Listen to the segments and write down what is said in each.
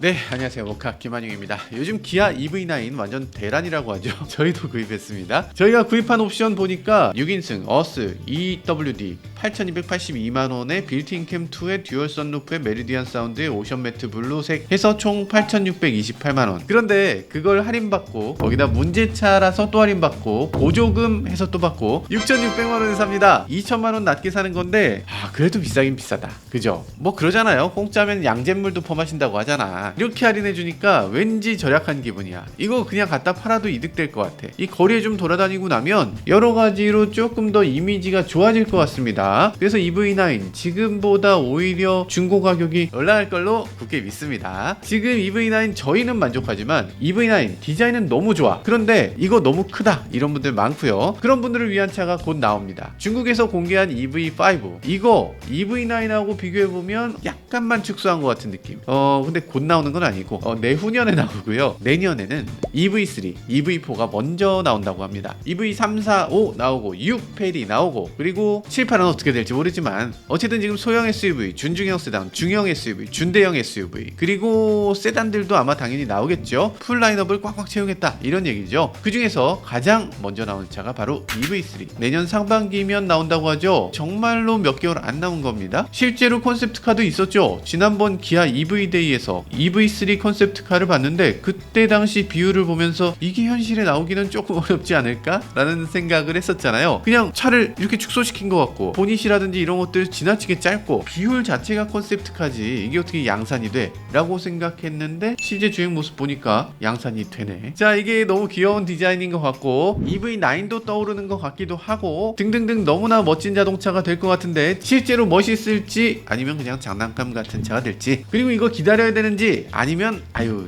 네, 안녕하세요. 모카 김한용입니다. 요즘 기아 EV9 완전 대란이라고 하죠. 저희도 구입했습니다. 저희가 구입한 옵션 보니까 6인승 어스 EWD 8,282만원에 빌트인 캠2에 듀얼 선루프에 메리디안 사운드에 오션 매트 블루색 해서 총 8,628만원. 그런데 그걸 할인받고 거기다 문제차라서 또 할인받고 보조금 해서 또 받고 6,600만원에 삽니다. 2천만원 낮게 사는 건데 그래도 비싸긴 비싸다. 그죠? 뭐 그러잖아요. 공짜면 양잿물도 퍼마신다고 하잖아. 이렇게 할인해주니까 왠지 절약한 기분이야. 이거 그냥 갖다 팔아도 이득될 것 같아. 이 거리에 좀 돌아다니고 나면 여러가지로 조금 더 이미지가 좋아질 것 같습니다. 그래서 EV9 지금보다 오히려 중고 가격이 올라갈 걸로 굳게 믿습니다. 지금 EV9 저희는 만족하지만 EV9 디자인은 너무 좋아. 그런데 이거 너무 크다 이런 분들 많고요. 그런 분들을 위한 차가 곧 나옵니다. 중국에서 공개한 EV5 이거 EV9하고 비교해보면 약간만 축소한 것 같은 느낌. 근데 곧 나오는 건 아니고 내후년에 나오고요. 내년에는 EV3, EV4가 먼저 나온다고 합니다. EV3, 4, 5 나오고 6, 페리 나오고 그리고 7, 8은 어떻게 될지 모르지만 어쨌든 지금 소형 SUV, 준중형 세단, 중형 SUV, 준대형 SUV 그리고 세단들도 아마 당연히 나오겠죠. 풀 라인업을 꽉꽉 채우겠다 이런 얘기죠. 그 중에서 가장 먼저 나오는 차가 바로 EV3 내년 상반기면 나온다고 하죠. 정말로 몇 개월 안 나온 겁니다. 실제로 콘셉트카도 있었죠. 지난번 기아 EV데이에서 EV3 콘셉트카를 봤는데 그때 당시 비율을 보면서 이게 현실에 나오기는 조금 어렵지 않을까? 라는 생각을 했었잖아요. 그냥 차를 이렇게 축소시킨 것 같고 보닛이라든지 이런 것들 지나치게 짧고 비율 자체가 콘셉트카지 이게 어떻게 양산이 돼? 라고 생각했는데 실제 주행 모습 보니까 양산이 되네. 자, 이게 너무 귀여운 디자인인 것 같고 EV9도 떠오르는 것 같기도 하고 등등등 너무나 멋진 자동차가 될 것 같은데 실제로 멋있을지 아니면 그냥 장난감 같은 차가 될지 그리고 이거 기다려야 되는지 아니면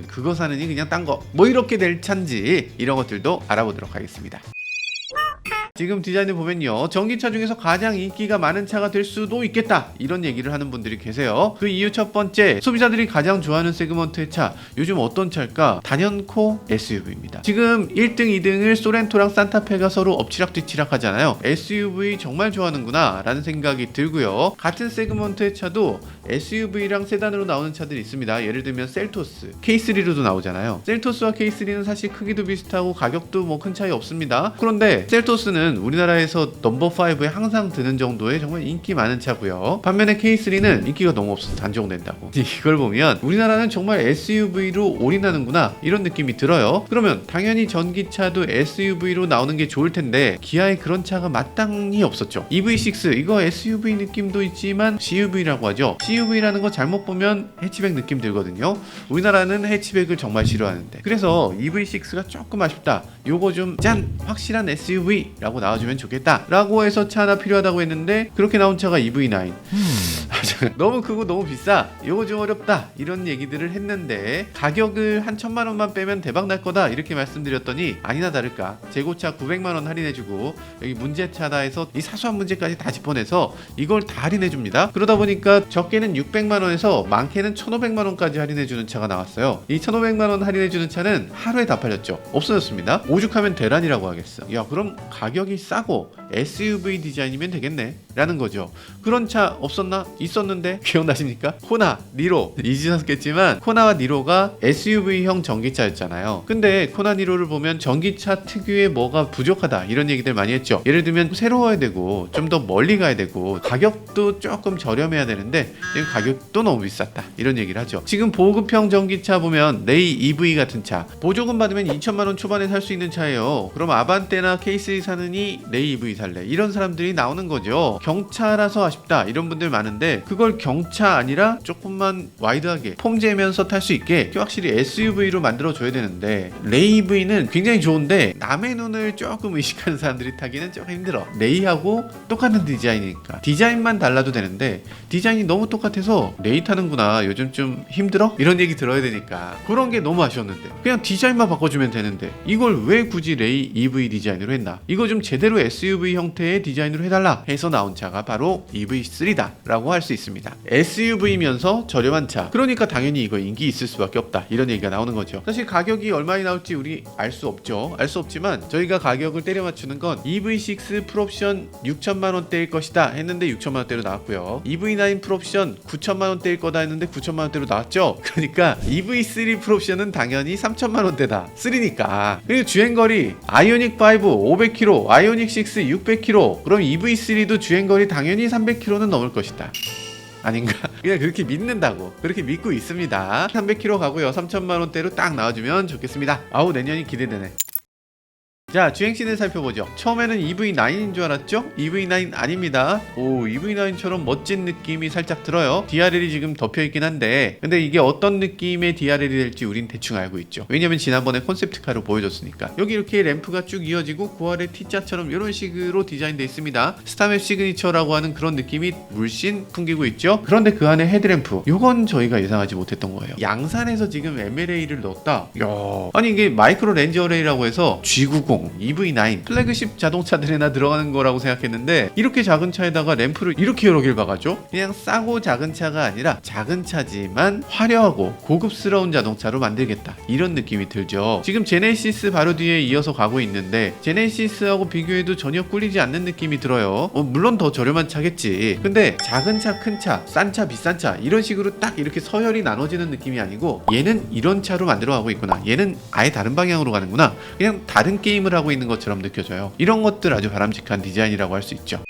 그거 사느니 그냥 딴 거 뭐 이렇게 될 차인지 이런 것들도 알아보도록 하겠습니다. 지금 디자인을 보면요 전기차 중에서 가장 인기가 많은 차가 될 수도 있겠다 이런 얘기를 하는 분들이 계세요. 그 이유 첫 번째, 소비자들이 가장 좋아하는 세그먼트의 차 요즘 어떤 차일까? 단연코 SUV입니다. 지금 1등 2등을 소렌토랑 산타페가 서로 엎치락뒤치락 하잖아요. SUV 정말 좋아하는구나 라는 생각이 들고요. 같은 세그먼트의 차도 SUV랑 세단으로 나오는 차들이 있습니다. 예를 들면 셀토스, K3로도 나오잖아요. 셀토스와 K3는 사실 크기도 비슷하고 가격도 뭐 큰 차이 없습니다. 그런데 셀토스는 우리나라에서 넘버5에 항상 드는 정도의 정말 인기 많은 차고요. 반면에 K3는 인기가 너무 없어서 단종된다고. 이걸 보면 우리나라는 정말 SUV로 올인하는구나 이런 느낌이 들어요. 그러면 당연히 전기차도 SUV로 나오는 게 좋을 텐데 기아에 그런 차가 마땅히 없었죠. EV6 이거 SUV 느낌도 있지만 CUV라고 하죠. CUV라는 거 잘못 보면 해치백 느낌 들거든요. 우리나라는 해치백을 정말 싫어하는데 그래서 EV6가 조금 아쉽다. 요거 좀 짠! 확실한 SUV 라고 나와주면 좋겠다 라고 해서 차 하나 필요하다고 했는데 그렇게 나온 차가 EV9 너무 크고 너무 비싸 요거 좀 어렵다 이런 얘기들을 했는데 가격을 한 1,000만원만 빼면 대박 날 거다 이렇게 말씀드렸더니 아니나 다를까 재고차 900만원 할인해주고 여기 문제차다 해서 이 사소한 문제까지 다 짚어내서 이걸 다 할인해줍니다. 그러다 보니까 적게는 600만원에서 많게는 1,500만원까지 할인해주는 차가 나왔어요. 이 1,500만원 할인해주는 차는 하루에 다 팔렸죠. 없어졌습니다. 오죽하면 대란이라고 하겠어. 야 그럼 가격이 싸고 SUV 디자인이면 되겠네 라는 거죠. 그런 차 없었나? 있었는데 기억나십니까? 코나, 니로 잊으셨겠지만 코나와 니로가 SUV형 전기차였잖아요. 근데 코나 니로를 보면 전기차 특유의 뭐가 부족하다 이런 얘기들 많이 했죠. 예를 들면 새로워야 되고 좀 더 멀리 가야 되고 가격도 조금 저렴해야 되는데 지금 가격도 너무 비쌌다 이런 얘기를 하죠. 지금 보급형 전기차 보면 레이 EV 같은 차 보조금 받으면 2천만원 초반에 살 수 있는 차예요. 그럼 아반떼나 K3 사느니 레이 EV 살래 이런 사람들이 나오는 거죠. 경차라서 아쉽다 이런 분들 많은데 그걸 경차 아니라 조금만 와이드하게 폼재면서 탈 수 있게 확실히 SUV로 만들어줘야 되는데 레이 EV는 굉장히 좋은데 남의 눈을 조금 의식하는 사람들이 타기는 조금 힘들어. 레이하고 똑같은 디자인이니까 디자인만 달라도 되는데 디자인이 너무 똑같아서 레이 타는구나 요즘 좀 힘들어? 이런 얘기 들어야 되니까 그런 게 너무 아쉬웠는데 그냥 디자인만 바꿔주면 되는데 이걸 왜 굳이 레이 EV 디자인으로 했나? 이거 좀 제대로 SUV 형태의 디자인으로 해달라 해서 나온 차가 바로 EV3다 라고 할 수 수 있습니다. SUV면서 저렴한 차, 그러니까 당연히 이거 인기 있을 수밖에 없다, 이런 얘기가 나오는 거죠. 사실 가격이 얼마나 나올지 우리 알 수 없죠. 알 수 없지만 저희가 가격을 때려 맞추는 건 EV6 풀옵션 6천만 원대일 것이다 했는데 6천만 원대로 나왔고요. EV9 풀옵션 9천만 원대일 거다 했는데 9천만 원대로 나왔죠. 그러니까 EV3 풀옵션은 당연히 3천만 원대다. 3니까. 그리고 주행거리 아이오닉 5 500km, 아이오닉 6 600km. 그럼 EV3도 주행거리 당연히 300km는 넘을 것이다. 아닌가? 그냥 그렇게 믿는다고, 그렇게 믿고 있습니다. 300km 가고요. 3천만 원대로 딱 나와주면 좋겠습니다. 아우, 내년이 기대되네. 자, 주행씬을 살펴보죠. 처음에는 EV9인 줄 알았죠? EV9 아닙니다. 오, EV9처럼 멋진 느낌이 살짝 들어요. DRL이 지금 덮여있긴 한데, 근데 이게 어떤 느낌의 DRL이 될지 우린 대충 알고 있죠. 왜냐면 지난번에 콘셉트카로 보여줬으니까. 여기 이렇게 램프가 쭉 이어지고 9할의 T자처럼 이런 식으로 디자인되어 있습니다. 스타맵 시그니처라고 하는 그런 느낌이 물씬 풍기고 있죠. 그런데 그 안에 헤드램프, 요건 저희가 예상하지 못했던 거예요. 양산에서 지금 MLA를 넣었다? 이야, 아니 이게 마이크로 렌즈 어레이라고 해서 G90, EV9 플래그십 자동차들에나 들어가는 거라고 생각했는데, 이렇게 작은 차에다가 램프를 이렇게 여러 개를 박아줘? 그냥 싸고 작은 차가 아니라 작은 차지만 화려하고 고급스러운 자동차로 만들겠다, 이런 느낌이 들죠. 지금 제네시스 바로 뒤에 이어서 가고 있는데 제네시스하고 비교해도 전혀 꿀리지 않는 느낌이 들어요. 물론 더 저렴한 차겠지. 근데 작은 차, 큰 차, 싼 차, 비싼 차 이런 식으로 딱 이렇게 서열이 나눠지는 느낌이 아니고, 얘는 이런 차로 만들어 가고 있구나, 얘는 아예 다른 방향으로 가는구나, 그냥 다른 게임을 하고 있는 것처럼 느껴져요. 이런 것들 아주 바람직한 디자인이라고 할 수 있죠.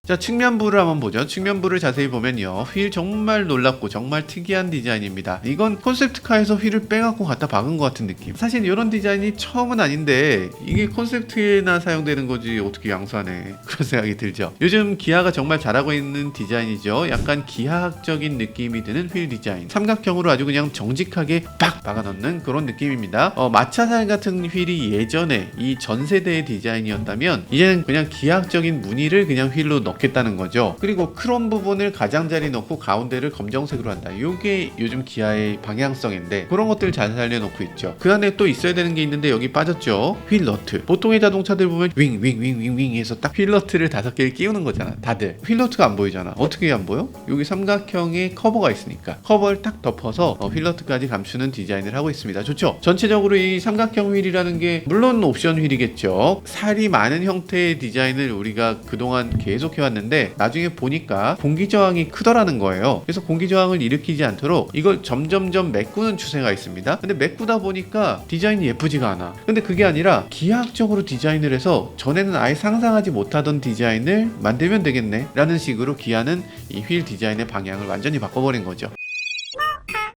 자, 측면부를 한번 보죠. 측면부를 자세히 보면요, 휠 정말 놀랍고 정말 특이한 디자인입니다. 이건 콘셉트카에서 휠을 빼갖고 갖다 박은 것 같은 느낌. 사실 이런 디자인이 처음은 아닌데 이게 콘셉트에나 사용되는 거지 어떻게 양산해, 그런 생각이 들죠. 요즘 기아가 정말 잘하고 있는 디자인이죠. 약간 기하학적인 느낌이 드는 휠 디자인, 삼각형으로 아주 그냥 정직하게 빡 박아넣는 그런 느낌입니다. 마차살 같은 휠이 예전에 이 전세대의 디자인이었다면, 이제는 그냥 기하학적인 무늬를 그냥 휠로 넣겠다는 거죠. 그리고 크롬 부분을 가장자리 넣고 가운데를 검정색으로 한다. 이게 요즘 기아의 방향성인데, 그런 것들 잘 살려놓고 있죠. 그 안에 또 있어야 되는 게 있는데 여기 빠졌죠. 휠 너트. 보통의 자동차들 보면 윙 해서 딱 휠 너트를 5개를 끼우는 거잖아. 다들 휠 너트가 안 보이잖아. 어떻게 안 보여? 여기 삼각형의 커버가 있으니까 커버를 딱 덮어서 휠 너트까지 감추는 디자인을 하고 있습니다. 좋죠? 전체적으로 이 삼각형 휠이라는 게 물론 옵션 휠이겠죠. 살이 많은 형태의 디자인을 우리가 그동안 계속 해왔는데, 나중에 보니까 공기저항이 크더라는 거예요. 그래서 공기저항을 일으키지 않도록 이걸 점점점 메꾸는 추세가 있습니다. 근데 메꾸다 보니까 디자인이 예쁘지가 않아. 근데 그게 아니라 기하학적으로 디자인을 해서 전에는 아예 상상하지 못하던 디자인을 만들면 되겠네 라는 식으로 기아는 이 휠 디자인의 방향을 완전히 바꿔버린 거죠.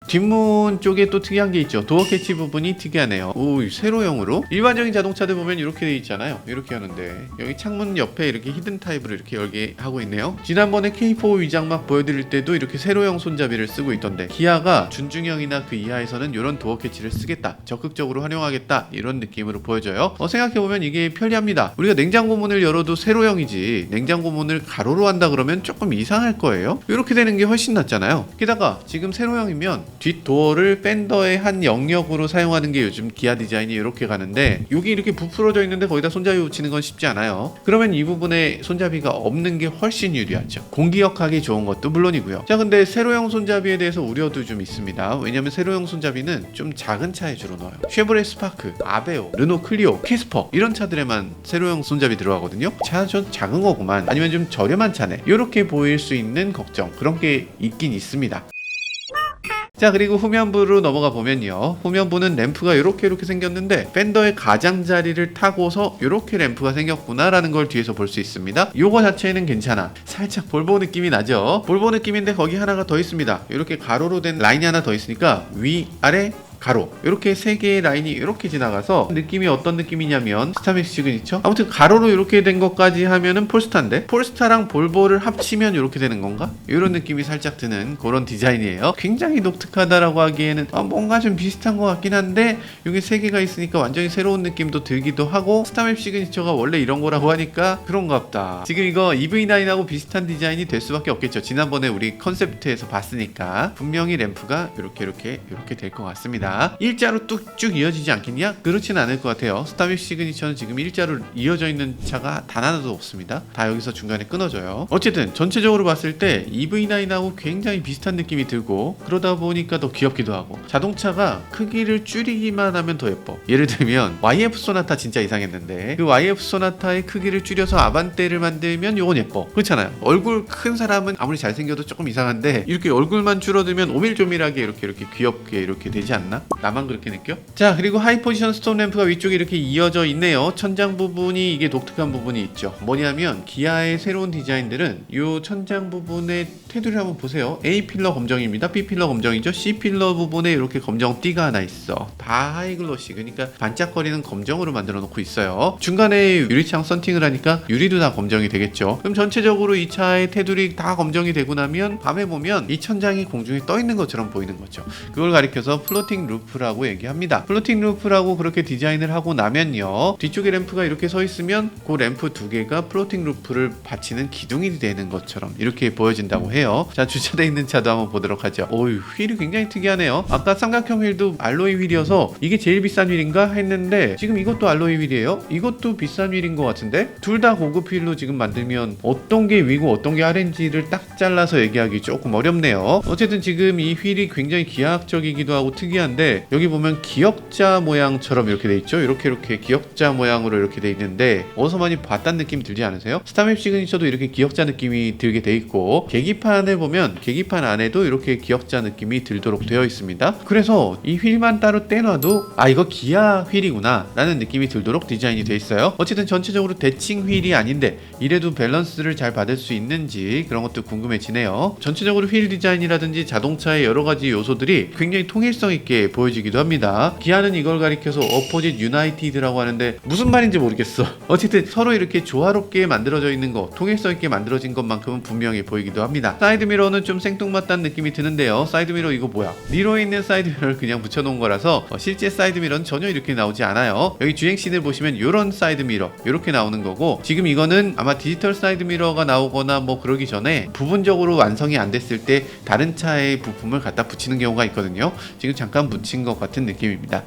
뒷문 쪽에 또 특이한 게 있죠. 도어 캐치 부분이 특이하네요. 오, 세로형으로. 일반적인 자동차들 보면 이렇게 돼 있잖아요. 이렇게 하는데 여기 창문 옆에 이렇게 히든 타입으로 이렇게 열게 하고 있네요. 지난번에 K4 위장막 보여드릴 때도 이렇게 세로형 손잡이를 쓰고 있던데, 기아가 준중형이나 그 이하에서는 이런 도어 캐치를 쓰겠다, 적극적으로 활용하겠다, 이런 느낌으로 보여져요. 생각해보면 이게 편리합니다. 우리가 냉장고 문을 열어도 세로형이지 냉장고 문을 가로로 한다 그러면 조금 이상할 거예요. 이렇게 되는 게 훨씬 낫잖아요. 게다가 지금 세로형이면 뒷 도어를 팬더의 한 영역으로 사용하는 게 요즘 기아 디자인이 이렇게 가는데, 여기 이렇게 부풀어져 있는데 거기다 손잡이 붙이는 건 쉽지 않아요. 그러면 이 부분에 손잡이가 없는 게 훨씬 유리하죠. 공기역하기 좋은 것도 물론이고요. 자, 근데 세로형 손잡이에 대해서 우려도 좀 있습니다. 왜냐면 세로형 손잡이는 좀 작은 차에 주로 넣어요. 쉐보레 스파크, 아베오, 르노 클리오, 캐스퍼 이런 차들에만 세로형 손잡이 들어가거든요. 차 좀 작은 거구만, 아니면 좀 저렴한 차네, 이렇게 보일 수 있는 걱정, 그런 게 있긴 있습니다. 자, 그리고 후면부로 넘어가 보면요, 후면부는 램프가 이렇게 생겼는데 팬더의 가장자리를 타고서 이렇게 램프가 생겼구나 라는 걸 뒤에서 볼 수 있습니다. 요거 자체는 괜찮아. 살짝 볼보 느낌이 나죠. 볼보 느낌인데 거기 하나가 더 있습니다. 이렇게 가로로 된 라인이 하나 더 있으니까 위, 아래, 가로, 이렇게 3개의 라인이 이렇게 지나가서 느낌이 어떤 느낌이냐면 스타맥 시그니처? 아무튼 가로로 이렇게 된 것까지 하면은 폴스타인데, 폴스타랑 볼보를 합치면 이렇게 되는 건가? 이런 느낌이 살짝 드는 그런 디자인이에요. 굉장히 독특하다라고 하기에는 뭔가 좀 비슷한 것 같긴 한데, 이게 3개가 있으니까 완전히 새로운 느낌도 들기도 하고, 스타맵 시그니처가 원래 이런 거라고 하니까 그런갑다. 지금 이거 EV9하고 비슷한 디자인이 될 수밖에 없겠죠. 지난번에 우리 컨셉트에서 봤으니까 분명히 램프가 이렇게 될 것 같습니다. 있습니다. 일자로 뚝쭉 이어지지 않겠냐? 그렇지는 않을 것 같아요. 스타맥 시그니처는 지금 일자로 이어져 있는 차가 단 하나도 없습니다. 다 여기서 중간에 끊어져요. 어쨌든 전체적으로 봤을 때 EV9하고 굉장히 비슷한 느낌이 들고, 그러다 보니까 더 귀엽기도 하고, 자동차가 크기를 줄이기만 하면 더 예뻐. 예를 들면 YF 소나타 진짜 이상했는데 그 YF 소나타의 크기를 줄여서 아반떼를 만들면 요건 예뻐. 그렇잖아요. 얼굴 큰 사람은 아무리 잘생겨도 조금 이상한데 이렇게 얼굴만 줄어들면 오밀조밀하게 이렇게 귀엽게 이렇게 되지 않나? 나만 그렇게 느껴? 자, 그리고 하이 포지션 스톱 램프가 위쪽에 이렇게 이어져 있네요. 천장 부분이 이게 독특한 부분이 있죠. 뭐냐면 기아의 새로운 디자인들은 이 천장 부분의 테두리를 한번 보세요. A 필러 검정입니다. B 필러 검정이죠. C 필러 부분에 이렇게 검정 띠가 하나 있어. 다 하이글로시, 그러니까 반짝거리는 검정으로 만들어 놓고 있어요. 중간에 유리창 썬팅을 하니까 유리도 다 검정이 되겠죠. 그럼 전체적으로 이 차의 테두리 다 검정이 되고 나면 밤에 보면 이 천장이 공중에 떠 있는 것처럼 보이는 거죠. 그걸 가리켜서 플로팅 루프라고 얘기합니다. 플로팅 루프라고 그렇게 디자인을 하고 나면요, 뒤쪽에 램프가 이렇게 서 있으면 그 램프 두 개가 플로팅 루프를 받치는 기둥이 되는 것처럼 이렇게 보여진다고 해요. 자, 주차되어 있는 차도 한번 보도록 하죠. 오유, 휠이 굉장히 특이하네요. 아까 삼각형 휠도 알로이 휠이어서 이게 제일 비싼 휠인가 했는데 지금 이것도 알로이 휠이에요. 이것도 비싼 휠인 것 같은데 둘 다 고급 휠로 지금 만들면 어떤 게 위고 어떤 게 아래인지를 딱 잘라서 얘기하기 조금 어렵네요. 어쨌든 지금 이 휠이 굉장히 기하학적이기도 하고 특이한데, 여기 보면 기역자 모양처럼 이렇게 돼 있죠. 이렇게 기역자 모양으로 이렇게 돼 있는데 어디서 많이 봤다는 느낌 들지 않으세요? 스타맵 시그니처도 이렇게 기역자 느낌이 들게 돼 있고, 계기판을 보면 계기판 안에도 이렇게 기역자 느낌이 들도록 되어 있습니다. 그래서 이 휠만 따로 떼놔도 아, 이거 기아 휠이구나 라는 느낌이 들도록 디자인이 돼 있어요. 어쨌든 전체적으로 대칭 휠이 아닌데 이래도 밸런스를 잘 받을 수 있는지 그런 것도 궁금해지네요. 전체적으로 휠 디자인이라든지 자동차의 여러 가지 요소들이 굉장히 통일성 있게 보여지기도 합니다. 기아는 이걸 가리켜서 어포짓 유나이티드라고 하는데 무슨 말인지 모르겠어. 어쨌든 서로 이렇게 조화롭게 만들어져 있는 거, 통일성 있게 만들어진 것만큼은 분명히 보이기도 합니다. 사이드미러는 좀 생뚱맞다는 느낌이 드는데요. 사이드미러 이거 뭐야? 미러에 있는 사이드미러를 그냥 붙여놓은 거라서 실제 사이드미러는 전혀 이렇게 나오지 않아요. 여기 주행씬을 보시면 이런 사이드미러 이렇게 나오는 거고, 지금 이거는 아마 디지털 사이드미러가 나오거나 뭐 그러기 전에 부분적으로 완성이 안 됐을 때 다른 차의 부품을 갖다 붙이는 경우가 있거든요. 지금 잠깐 붙인 것 같은 느낌입니다.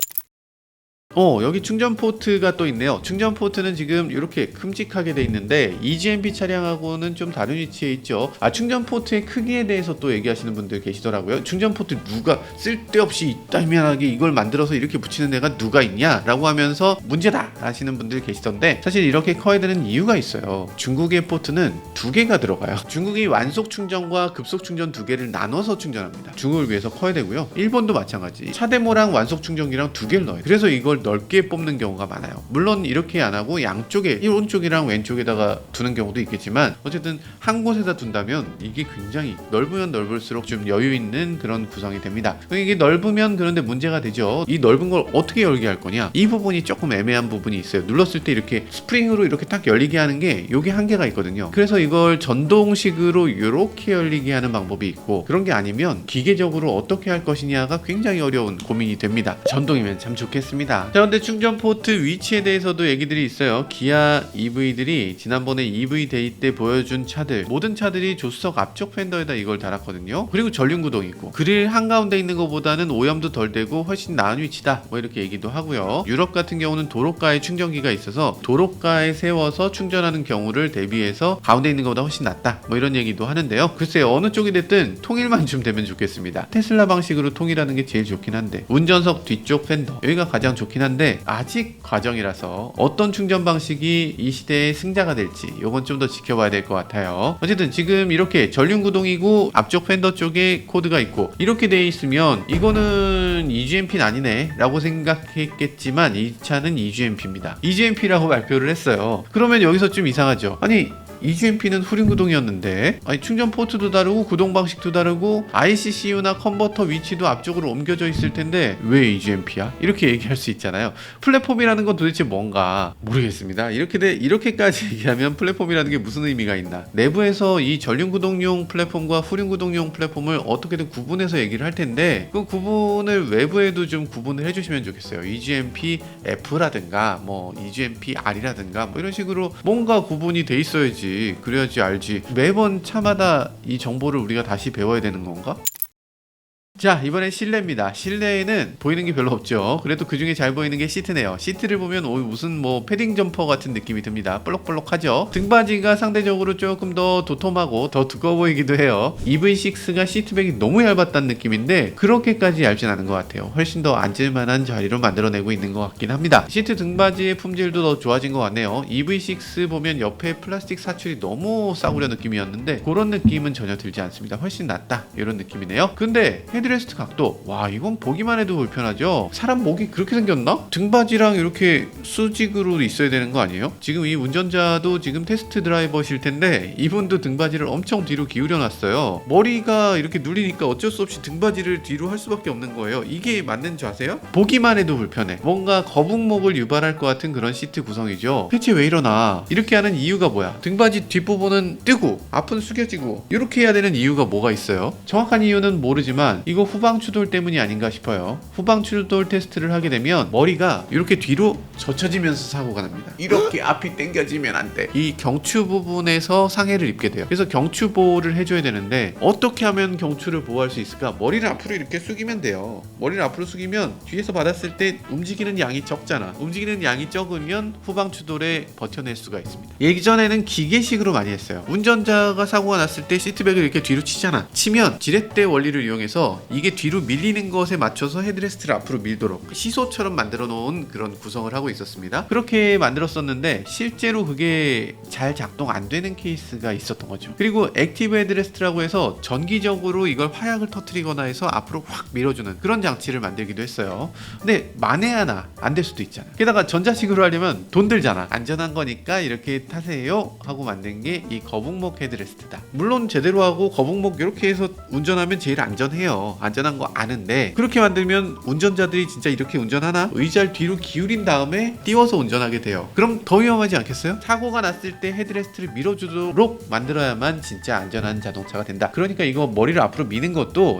여기 충전 포트가 또 있네요. 충전 포트는 지금 이렇게 큼직하게 돼 있는데 EGMP 차량하고는 좀 다른 위치에 있죠. 충전 포트의 크기에 대해서 또 얘기하시는 분들 계시더라고요. 충전 포트 누가 쓸데없이 이따위만하게 이걸 만들어서 이렇게 붙이는 애가 누가 있냐 라고 하면서 문제다 하시는 분들 계시던데, 사실 이렇게 커야 되는 이유가 있어요. 중국의 포트는 두 개가 들어가요. 중국이 완속 충전과 급속 충전 두 개를 나눠서 충전합니다. 중국을 위해서 커야 되고요. 일본도 마찬가지. 차데모랑 완속 충전기랑 두 개를 넣어요. 그래서 이걸 넓게 뽑는 경우가 많아요. 물론 이렇게 안 하고 양쪽에, 오른쪽이랑 왼쪽에다가 두는 경우도 있겠지만 어쨌든 한 곳에다 둔다면 이게 굉장히 넓으면 넓을수록 좀 여유 있는 그런 구성이 됩니다. 이게 넓으면 그런데 문제가 되죠. 이 넓은 걸 어떻게 열게 할 거냐? 이 부분이 조금 애매한 부분이 있어요. 눌렀을 때 이렇게 스프링으로 이렇게 딱 열리게 하는 게 요게 한계가 있거든요. 그래서 이걸 전동식으로 이렇게 열리게 하는 방법이 있고, 그런 게 아니면 기계적으로 어떻게 할 것이냐가 굉장히 어려운 고민이 됩니다. 전동이면 참 좋겠습니다. 자, 근데 충전 포트 위치에 대해서도 얘기들이 있어요. 기아 EV들이 지난번에 EV 데이 때 보여준 차들, 모든 차들이 조수석 앞쪽 팬더에다 이걸 달았거든요. 그리고 전륜 구동이 있고 그릴 한가운데 있는 것보다는 오염도 덜 되고 훨씬 나은 위치다, 뭐 이렇게 얘기도 하고요. 유럽 같은 경우는 도로가에 충전기가 있어서 도로가에 세워서 충전하는 경우를 대비해서 가운데 있는 것보다 훨씬 낫다, 뭐 이런 얘기도 하는데요. 글쎄요, 어느 쪽이 됐든 통일만 좀 되면 좋겠습니다. 테슬라 방식으로 통일하는 게 제일 좋긴 한데, 운전석 뒤쪽 팬더 여기가 가장 좋긴 한데 아직 과정이라서 어떤 충전 방식이 이 시대의 승자가 될지 요건 좀 더 지켜봐야 될 것 같아요. 어쨌든 지금 이렇게 전륜 구동이고 앞쪽 팬더 쪽에 코드가 있고 이렇게 돼 있으면 이거는 EGMP는 아니네 라고 생각했겠지만 이 차는 EGMP입니다. EGMP라고 발표를 했어요. 그러면 여기서 좀 이상하죠. 아니, EGMP는 후륜 구동이었는데, 충전 포트도 다르고 구동 방식도 다르고 ICCU나 컨버터 위치도 앞쪽으로 옮겨져 있을 텐데 왜 EGMP야? 이렇게 얘기할 수 있잖아요. 플랫폼이라는 건 도대체 뭔가 모르겠습니다. 이렇게까지 얘기하면 플랫폼이라는 게 무슨 의미가 있나? 내부에서 이 전륜 구동용 플랫폼과 후륜 구동용 플랫폼을 어떻게든 구분해서 얘기를 할 텐데, 그 구분을 외부에도 좀 구분을 해주시면 좋겠어요. EGMP F라든가 뭐 EGMP R이라든가 뭐 이런 식으로 뭔가 구분이 돼 있어야지. 그래야지 알지. 매번 차마다 이 정보를 우리가 다시 배워야 되는 건가? 자, 이번엔 실내입니다. 실내에는 보이는 게 별로 없죠. 그래도 그 중에 잘 보이는 게 시트네요. 시트를 보면 무슨 뭐 패딩 점퍼 같은 느낌이 듭니다. 볼록볼록하죠. 등받이가 상대적으로 조금 더 도톰하고 더 두꺼워 보이기도 해요. EV6가 시트백이 너무 얇았다는 느낌인데 그렇게까지 얇진 않은 것 같아요. 훨씬 더 앉을만한 자리로 만들어내고 있는 것 같긴 합니다. 시트 등받이의 품질도 더 좋아진 것 같네요. EV6 보면 옆에 플라스틱 사출이 너무 싸구려 느낌이었는데 그런 느낌은 전혀 들지 않습니다. 훨씬 낫다 이런 느낌이네요. 근데 헤드레스트 각도, 와 이건 보기만 해도 불편하죠. 사람 목이 그렇게 생겼나? 등받이랑 이렇게 수직으로 있어야 되는 거 아니에요? 지금 이 운전자도 지금 테스트 드라이버실 텐데 이분도 등받이를 엄청 뒤로 기울여 놨어요. 머리가 이렇게 눌리니까 어쩔 수 없이 등받이를 뒤로 할 수밖에 없는 거예요. 이게 맞는 자세요? 보기만 해도 불편해. 뭔가 거북목을 유발할 것 같은 그런 시트 구성이죠. 대체 왜 이러나? 이렇게 하는 이유가 뭐야? 등받이 뒷부분은 뜨고 앞은 숙여지고 이렇게 해야 되는 이유가 뭐가 있어요? 정확한 이유는 모르지만 이거 후방 추돌 때문이 아닌가 싶어요. 후방 추돌 테스트를 하게 되면 머리가 이렇게 뒤로 젖혀지면서 사고가 납니다. 이렇게 앞이 당겨지면 안 돼. 이 경추 부분에서 상해를 입게 돼요. 그래서 경추 보호를 해줘야 되는데 어떻게 하면 경추를 보호할 수 있을까? 머리를 앞으로 이렇게 숙이면 돼요. 머리를 앞으로 숙이면 뒤에서 받았을 때 움직이는 양이 적잖아. 움직이는 양이 적으면 후방 추돌에 버텨낼 수가 있습니다. 예전에는 기계식으로 많이 했어요. 운전자가 사고가 났을 때 시트백을 이렇게 뒤로 치잖아. 치면 지렛대 원리를 이용해서 이게 뒤로 밀리는 것에 맞춰서 헤드레스트를 앞으로 밀도록 시소처럼 만들어 놓은 그런 구성을 하고 있었습니다. 그렇게 만들었었는데 실제로 그게 잘 작동 안 되는 케이스가 있었던 거죠. 그리고 액티브 헤드레스트라고 해서 전기적으로 이걸 화약을 터뜨리거나 해서 앞으로 확 밀어주는 그런 장치를 만들기도 했어요. 근데 만에 하나 안 될 수도 있잖아. 게다가 전자식으로 하려면 돈 들잖아. 안전한 거니까 이렇게 타세요 하고 만든 게 이 거북목 헤드레스트다. 물론 제대로 하고 거북목 이렇게 해서 운전하면 제일 안전해요. 안전한 거 아는데 그렇게 만들면 운전자들이 진짜 이렇게 운전하나? 의자를 뒤로 기울인 다음에 띄워서 운전하게 돼요. 그럼 더 위험하지 않겠어요? 사고가 났을 때 헤드레스트를 밀어주도록 만들어야만 진짜 안전한 자동차가 된다. 그러니까 이거 머리를 앞으로 미는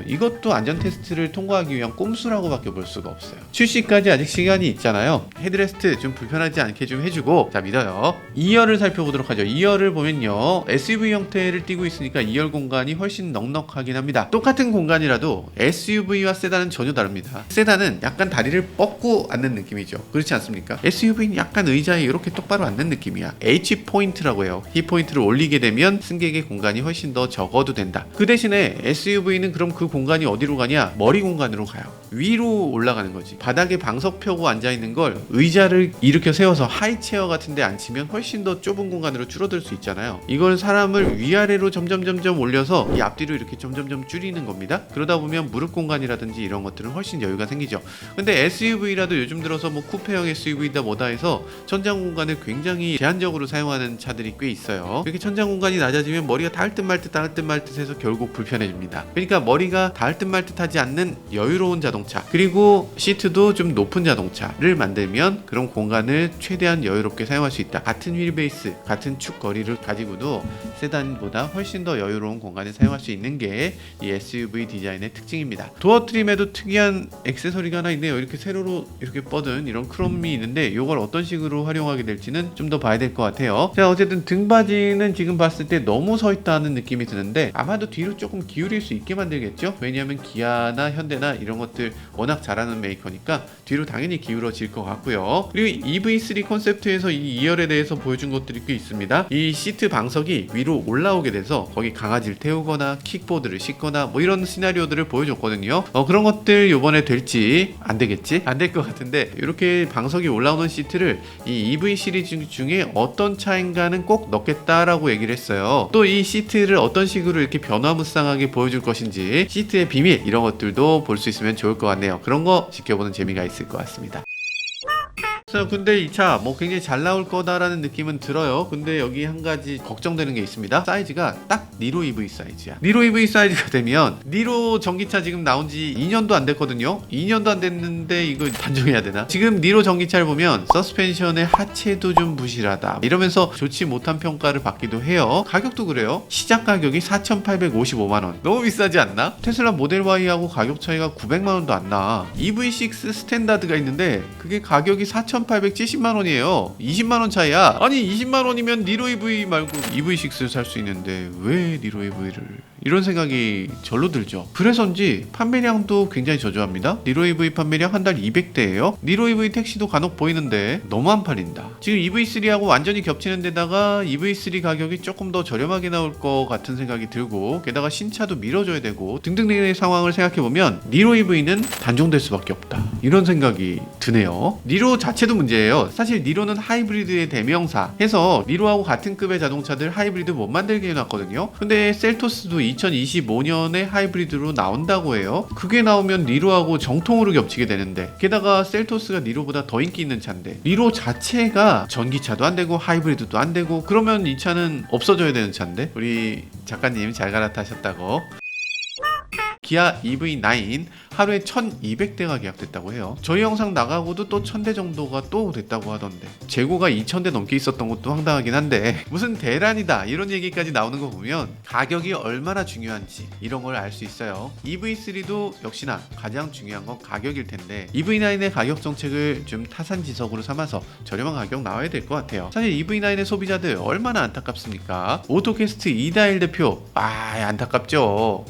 이것도 안전 테스트를 통과하기 위한 꼼수라고밖에 볼 수가 없어요. 출시까지 아직 시간이 있잖아요. 헤드레스트 좀 불편하지 않게 좀 해주고, 자 믿어요. 2열을 살펴보도록 하죠. 2열을 보면요, SUV 형태를 띠고 있으니까 2열 공간이 훨씬 넉넉하긴 합니다. 똑같은 공간이라도 SUV와 세단은 전혀 다릅니다. 세단은 약간 다리를 뻗고 앉는 느낌이죠. 그렇지 않습니까? SUV는 약간 의자에 이렇게 똑바로 앉는 느낌이야. H포인트라고 해요. 이 포인트를 올리게 되면 승객의 공간이 훨씬 더 적어도 된다. 그 대신에 SUV는 그럼 그 공간이 어디로 가냐? 머리 공간으로 가요. 위로 올라가는 거지. 바닥에 방석 펴고 앉아있는 걸 의자를 일으켜 세워서 하이체어 같은 데 앉히면 훨씬 더 좁은 공간으로 줄어들 수 있잖아요. 이걸 사람을 위아래로 점점 올려서 이 앞뒤로 이렇게 점점 줄이는 겁니다. 그러다 보면 무릎 공간이라든지 이런 것들은 훨씬 여유가 생기죠. 근데 SUV라도 요즘 들어서 뭐 쿠페형 SUV다 뭐다 해서 천장 공간을 굉장히 제한적으로 사용하는 차들이 꽤 있어요. 이렇게 천장 공간이 낮아지면 머리가 닿을 듯 말 듯 해서 결국 불편해집니다. 그러니까 머리가 닿을 듯 말 듯 하지 않는 여유로운 자동차, 그리고 시트도 좀 높은 자동차를 만들면 그런 공간을 최대한 여유롭게 사용할 수 있다. 같은 휠베이스, 같은 축 거리를 가지고도 세단보다 훨씬 더 여유로운 공간을 사용할 수 있는 게 이 SUV 디자인의 특징입니다. 도어 트림에도 특이한 액세서리가 하나 있네요. 이렇게 세로로 이렇게 뻗은 이런 크롬이 있는데 이걸 어떤 식으로 활용하게 될지는 좀 더 봐야 될 것 같아요. 자, 어쨌든 등받이는 지금 봤을 때 너무 서 있다는 느낌이 드는데 아마도 뒤로 조금 기울일 수 있게 만들겠죠. 왜냐하면 기아나 현대나 이런 것들 워낙 잘하는 메이커니까 뒤로 당연히 기울어질 것 같고요. 그리고 EV3 콘셉트에서 이 2열에 대해서 보여준 것들이 꽤 있습니다. 이 시트 방석이 위로 올라오게 돼서 거기 강아지를 태우거나 킥보드를 싣거나 뭐 이런 시나리오들을 보여줬거든요. 그런 것들 요번에 될지 안 되겠지? 안 될 것 같은데, 이렇게 방석이 올라오는 시트를 이 EV 시리즈 중에 어떤 차인가는 꼭 넣겠다라고 얘기를 했어요. 또 이 시트를 어떤 식으로 이렇게 변화무쌍하게 보여줄 것인지, 시트의 비밀 이런 것들도 볼 수 있으면 좋을 것 같네요. 그런 거 지켜보는 재미가 있을 것 같습니다. 근데 이 차 뭐 굉장히 잘 나올 거다라는 느낌은 들어요. 근데 여기 한 가지 걱정되는 게 있습니다. 사이즈가 딱 니로 EV 사이즈야. 니로 EV 사이즈가 되면, 니로 전기차 지금 나온 지 2년도 안 됐거든요. 2년도 안 됐는데 이거 단종해야 되나? 지금 니로 전기차를 보면 서스펜션의 하체도 좀 부실하다 이러면서 좋지 못한 평가를 받기도 해요. 가격도 그래요. 시작 가격이 4,855만원. 너무 비싸지 않나? 테슬라 모델 Y하고 가격 차이가 900만원도 안 나. EV6 스탠다드가 있는데 그게 가격이 4,870만원이에요. 20만원 차이야. 아니 20만원이면 니로 EV 말고 EV6를 살 수 있는데 왜 니로 EV를 이런 생각이 절로 들죠. 그래서인지 판매량도 굉장히 저조합니다. 니로 EV 판매량 한 달 200대예요. 니로 EV 택시도 간혹 보이는데 너무 안 팔린다. 지금 EV3하고 완전히 겹치는 데다가 EV3 가격이 조금 더 저렴하게 나올 것 같은 생각이 들고, 게다가 신차도 밀어줘야 되고 등등등의 상황을 생각해보면 니로 EV는 단종될 수밖에 없다, 이런 생각이 드네요. 니로 자체도 문제예요. 사실 니로는 하이브리드의 대명사 해서 니로하고 같은 급의 자동차들 하이브리드 못 만들게 해놨거든요. 근데 셀토스도 2025년에 하이브리드로 나온다고 해요. 그게 나오면 니로하고 정통으로 겹치게 되는데, 게다가 셀토스가 니로보다 더 인기 있는 차인데 니로 자체가 전기차도 안 되고 하이브리드도 안 되고, 그러면 이 차는 없어져야 되는 차인데. 우리 작가님 잘 갈아타셨다고. 기아 EV9 하루에 1200대가 계약됐다고 해요. 저희 영상 나가고도 또 1000대 정도가 또 됐다고 하던데, 재고가 2000대 넘게 있었던 것도 황당하긴 한데, 무슨 대란이다 이런 얘기까지 나오는 거 보면 가격이 얼마나 중요한지 이런 걸 알 수 있어요. EV3도 역시나 가장 중요한 건 가격일 텐데, EV9의 가격 정책을 좀 타산지석으로 삼아서 저렴한 가격 나와야 될 것 같아요. 사실 EV9의 소비자들 얼마나 안타깝습니까? 오토캐스트 이다일 대표, 안타깝죠.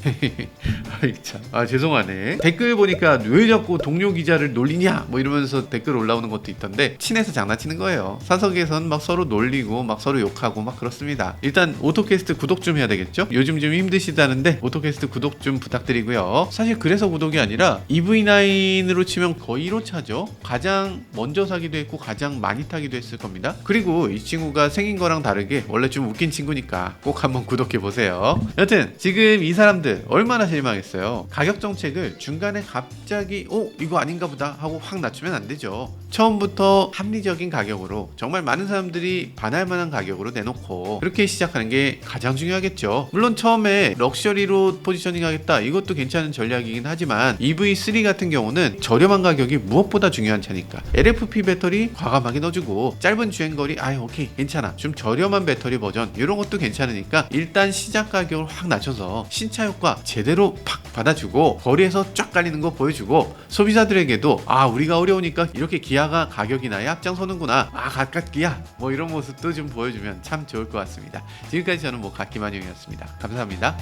죄송하네. 댓글 보니까 왜 자꾸 동료 기자를 놀리냐 뭐 이러면서 댓글 올라오는 것도 있던데, 친해서 장난치는 거예요. 사석에선 막 서로 놀리고 막 서로 욕하고 막 그렇습니다. 일단 오토캐스트 구독 좀 해야 되겠죠? 요즘 좀 힘드시다는데 오토캐스트 구독 좀 부탁드리고요. 사실 그래서 구독이 아니라 EV9으로 치면 거의 1호차죠. 가장 먼저 사기도 했고 가장 많이 타기도 했을 겁니다. 그리고 이 친구가 생긴 거랑 다르게 원래 좀 웃긴 친구니까 꼭 한번 구독해 보세요. 여튼 지금 이 사람들 얼마나 실망했어요. 가격 정책을 중간에 갑자기 이거 아닌가 보다 하고 확 낮추면 안 되죠. 처음부터 합리적인 가격으로, 정말 많은 사람들이 반할 만한 가격으로 내놓고 그렇게 시작하는 게 가장 중요하겠죠. 물론 처음에 럭셔리로 포지셔닝 하겠다, 이것도 괜찮은 전략이긴 하지만 EV3 같은 경우는 저렴한 가격이 무엇보다 중요한 차니까 LFP 배터리 과감하게 넣어주고, 짧은 주행거리 오케이 괜찮아, 좀 저렴한 배터리 버전 이런 것도 괜찮으니까 일단 시작 가격을 확 낮춰서 신차 효과 제대로 팍 받아주고 거리에서 쫙 깔리는 거 보여주고, 소비자들에게도 우리가 어려우니까 이렇게 기아가 가격이 나야 앞장서는구나, 갓갓기야 뭐 이런 모습도 좀 보여주면 참 좋을 것 같습니다. 지금까지 저는 갓기만용이었습니다. 감사합니다.